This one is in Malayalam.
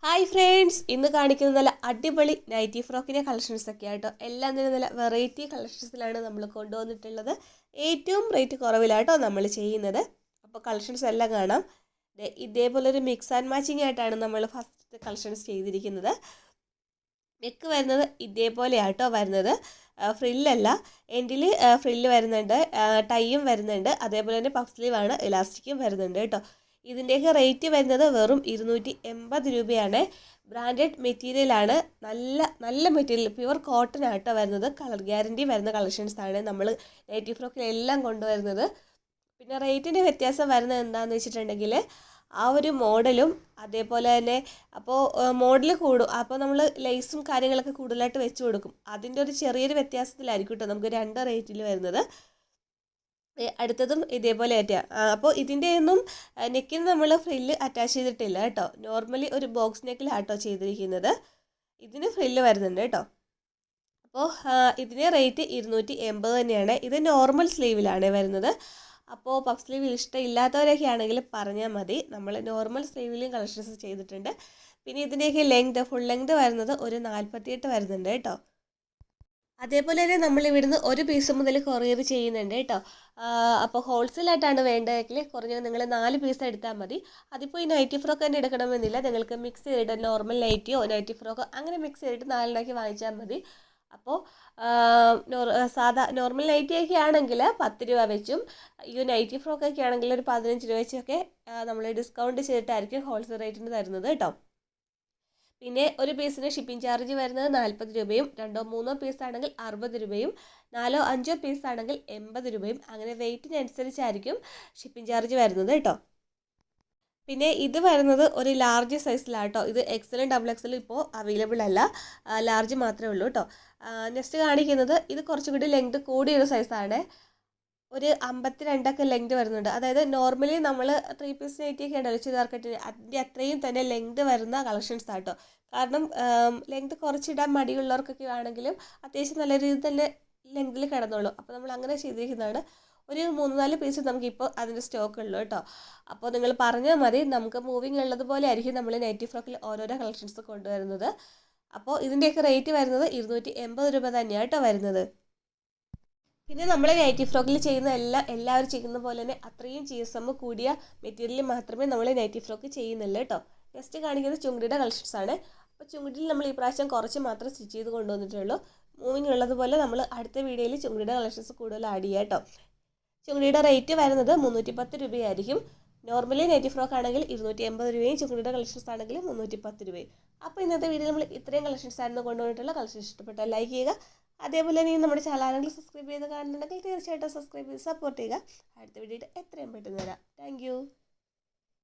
ഹായ് ഫ്രണ്ട്സ്, ഇന്ന് കാണിക്കുന്ന നല്ല അടിപൊളി നൈറ്റി ഫ്രോക്കിൻ്റെ കളക്ഷൻസ് ഒക്കെ ആട്ടോ. എല്ലാം തന്നെ നല്ല വെറൈറ്റി കളക്ഷൻസിലാണ് നമ്മൾ കൊണ്ടുവന്നിട്ടുള്ളത്. ഏറ്റവും റേറ്റ് കുറവിലാട്ടോ നമ്മൾ ചെയ്യുന്നത്. അപ്പോൾ കളക്ഷൻസ് എല്ലാം കാണാം. ഇതേപോലൊരു മിക്സ് ആൻഡ് മാച്ചിങ് ആയിട്ടാണ് നമ്മൾ ഫസ്റ്റ് കളക്ഷൻസ് ചെയ്തിരിക്കുന്നത്. നെക്ക് വരുന്നത് ഇതേപോലെയാട്ടോ വരുന്നത്. ഫ്രില്ലല്ല, എൻഡിൽ ഫ്രില്ല് വരുന്നുണ്ട്, ടൈയും വരുന്നുണ്ട്, അതേപോലെ തന്നെ പഫ് സ്ലീവാണ്, ഇലാസ്റ്റിക്കും വരുന്നുണ്ട് കേട്ടോ. ഇതിൻ്റെയൊക്കെ റേറ്റ് വരുന്നത് വെറും 280 രൂപയാണ്. ബ്രാൻഡഡ് മെറ്റീരിയലാണ്, നല്ല നല്ല മെറ്റീരിയൽ, പ്യുവർ കോട്ടൺ ആട്ടോ വരുന്നത്. കളർ ഗ്യാരണ്ടി വരുന്ന കളക്ഷൻസാണ് നമ്മൾ നൈറ്റി ഫ്രോക്കിലെല്ലാം കൊണ്ടുവരുന്നത്. പിന്നെ റേറ്റിൻ്റെ വ്യത്യാസം വരുന്നത് എന്താണെന്ന് വെച്ചിട്ടുണ്ടെങ്കിൽ ആ ഒരു മോഡലും അതേപോലെ തന്നെ അപ്പോൾ മോഡൽ കൂടും, അപ്പോൾ നമ്മൾ ലേസും കാര്യങ്ങളൊക്കെ കൂടുതലായിട്ട് വെച്ച് കൊടുക്കും. അതിൻ്റെ ഒരു ചെറിയൊരു വ്യത്യാസത്തിലായിരിക്കും കേട്ടോ നമുക്ക് രണ്ട് റേറ്റിൽ വരുന്നത്. അടുത്തതും ഇതേപോലെ അപ്പോൾ ഇതിൻ്റെ ഒന്നും നെക്കിന് നമ്മൾ ഫ്രില്ല് അറ്റാച്ച് ചെയ്തിട്ടില്ല കേട്ടോ. നോർമലി ഒരു ബോക്സ് നെക്കിലാട്ടോ ചെയ്തിരിക്കുന്നത്. ഇതിന് ഫ്രില്ല് വരുന്നുണ്ട് കേട്ടോ. അപ്പോൾ ഇതിൻ്റെ റേറ്റ് 280 തന്നെയാണ്. ഇത് നോർമൽ സ്ലീവിലാണ് വരുന്നത്. അപ്പോൾ പഫ് സ്ലീവ് ഇഷ്ടമില്ലാത്തവരൊക്കെ ആണെങ്കിൽ പറഞ്ഞാൽ മതി, നമ്മൾ നോർമൽ സ്ലീവിലും കളക്ഷൻസ് ചെയ്തിട്ടുണ്ട്. പിന്നെ ഇതിൻ്റെയൊക്കെ ലെങ്ത്, ഫുൾ ലെങ്ത് വരുന്നത് ഒരു 48 വരുന്നുണ്ട് കേട്ടോ. അതേപോലെ തന്നെ നമ്മൾ ഇവിടുന്ന് ഒരു പീസ് മുതൽ കൊറിയർ ചെയ്യുന്നുണ്ട് കേട്ടോ. അപ്പോൾ ഹോൾസെയിലായിട്ടാണ് വേണ്ടതെങ്കിൽ കുറഞ്ഞത് നിങ്ങൾ 4 പീസ് എടുത്താൽ മതി. അതിപ്പോൾ ഈ നൈറ്റി ഫ്രോക്ക് തന്നെ എടുക്കണമെന്നില്ല, നിങ്ങൾക്ക് മിക്സ് ചെയ്തിട്ട് നോർമൽ നൈറ്റിയോ നൈറ്റി ഫ്രോക്കോ അങ്ങനെ മിക്സ് ചെയ്തിട്ട് 4 വാങ്ങിച്ചാൽ മതി. അപ്പോൾ നോർമൽ നൈറ്റിയൊക്കെ ആണെങ്കിൽ 10 രൂപ വെച്ചും ഈ നൈറ്റി ഫ്രോക്കൊക്കെ ആണെങ്കിൽ ഒരു 15 രൂപ വെച്ചൊക്കെ നമ്മൾ ഡിസ്കൗണ്ട് ചെയ്തിട്ടായിരിക്കും ഹോൾസെയിൽ റേറ്റിന് തരുന്നത് കേട്ടോ. പിന്നെ ഒരു പീസിന് ഷിപ്പിംഗ് ചാർജ് വരുന്നത് 40 രൂപയും, 2-3 പീസ് ആണെങ്കിൽ 60 രൂപയും, 4-5 പീസ് ആണെങ്കിൽ 80 രൂപയും, അങ്ങനെ വെയിറ്റിനനുസരിച്ചായിരിക്കും ഷിപ്പിംഗ് ചാർജ് വരുന്നത് കേട്ടോ. പിന്നെ ഇത് വരുന്നത് ഒരു ലാർജ് സൈസിലാട്ടോ. ഇത് എക്സലും ഡബിൾ എക്സലും ഇപ്പോൾ അവൈലബിൾ അല്ല, ലാർജ് മാത്രമേ ഉള്ളൂ കേട്ടോ. നെക്സ്റ്റ് കാണിക്കുന്നത് ഇത് കുറച്ചും കൂടി ലെങ്ത് കൂടിയൊരു സൈസാണ്. ഒരു 52 ലെങ്ത് വരുന്നുണ്ട്. അതായത് നോർമലി നമ്മൾ 3 പീസ് നൈറ്റിയൊക്കെ ഉണ്ടല്ലോ ചുരിദാർ കട്ടിന്, അതിൻ്റെ അത്രയും തന്നെ ലെങ്ത് വരുന്ന കളക്ഷൻസ് ആട്ടോ. കാരണം ലെങ്ത് കുറച്ചിടാൻ മടിയുള്ളവർക്കൊക്കെ ആണെങ്കിലും അത്യാവശ്യം നല്ല രീതിയിൽ തന്നെ ലെങ്തിൽ കിടന്നോളൂ. അപ്പോൾ നമ്മൾ അങ്ങനെ ചെയ്തിരിക്കുന്നതാണ്. ഒരു 3-4 പീസ് നമുക്കിപ്പോൾ അതിൻ്റെ സ്റ്റോക്ക് ഉള്ളൂ കേട്ടോ. അപ്പോൾ നിങ്ങൾ പറഞ്ഞാൽ മതി, നമുക്ക് മൂവിങ് ഉള്ളതുപോലെ ആയിരിക്കും നമ്മൾ നൈറ്റി ഫ്രോക്കിൽ ഓരോരോ കളക്ഷൻസ് കൊണ്ടുവരുന്നത്. അപ്പോൾ ഇതിൻ്റെയൊക്കെ റേറ്റ് വരുന്നത് 280 രൂപ തന്നെയാണ് കേട്ടോ വരുന്നത്. പിന്നെ നമ്മൾ നൈറ്റി ഫ്രോക്കിൽ ചെയ്യുന്ന എല്ലാവരും ചെയ്യുന്ന പോലെ തന്നെ അത്രയും GSM കൂടിയ മെറ്റീരിയൽ മാത്രമേ നമ്മൾ നൈറ്റി ഫ്രോക്ക് ചെയ്യുന്നില്ല കേട്ടോ. നെക്സ്റ്റ് കാണിക്കുന്നത് ചുങ്കിടിയുടെ കളക്ഷൻസ് ആണ്. അപ്പോൾ ചുങ്കിടിയിൽ നമ്മൾ ഈ പ്രാവശ്യം കുറച്ച് മാത്രം സ്റ്റിച്ച് ചെയ്ത് കൊണ്ടുവന്നിട്ടുള്ളൂ. മൂവിങ് ഉള്ളതുപോലെ നമ്മൾ അടുത്ത വീഡിയോയിൽ ചുങ്കിടിയുടെ കളക്ഷൻസ് കൂടുതൽ ആഡ് ചെയ്യാം കേട്ടോ. ചുങ്കിടിയുടെ റേറ്റ് വരുന്നത് 310 രൂപയായിരിക്കും. നോർമലി നൈറ്റി ഫ്രോക്ക് ആണെങ്കിൽ 280 രൂപയും, ചുങ്കിടിയുടെ കളക്ഷൻസ് ആണെങ്കിൽ 310 രൂപയും. അപ്പോൾ ഇന്നത്തെ വീഡിയോ നമ്മൾ ഇത്രയും കളക്ഷൻസ് ആയിരുന്നു കൊണ്ടുവന്നിട്ടുള്ള. കളക്ഷൻസ് ഇഷ്ടപ്പെട്ടാൽ ലൈക്ക് ചെയ്യുക. അതേപോലെ തന്നെ നമ്മുടെ ചാനൽ സബ്സ്ക്രൈബ് ചെയ്ത് കാണുന്നുണ്ടെങ്കിൽ തീർച്ചയായിട്ടും സബ്സ്ക്രൈബ് ചെയ്ത് സപ്പോർട്ട് ചെയ്യുക. അടുത്ത വീഡിയോ എത്രയും പെട്ടെന്ന് തരാം. താങ്ക്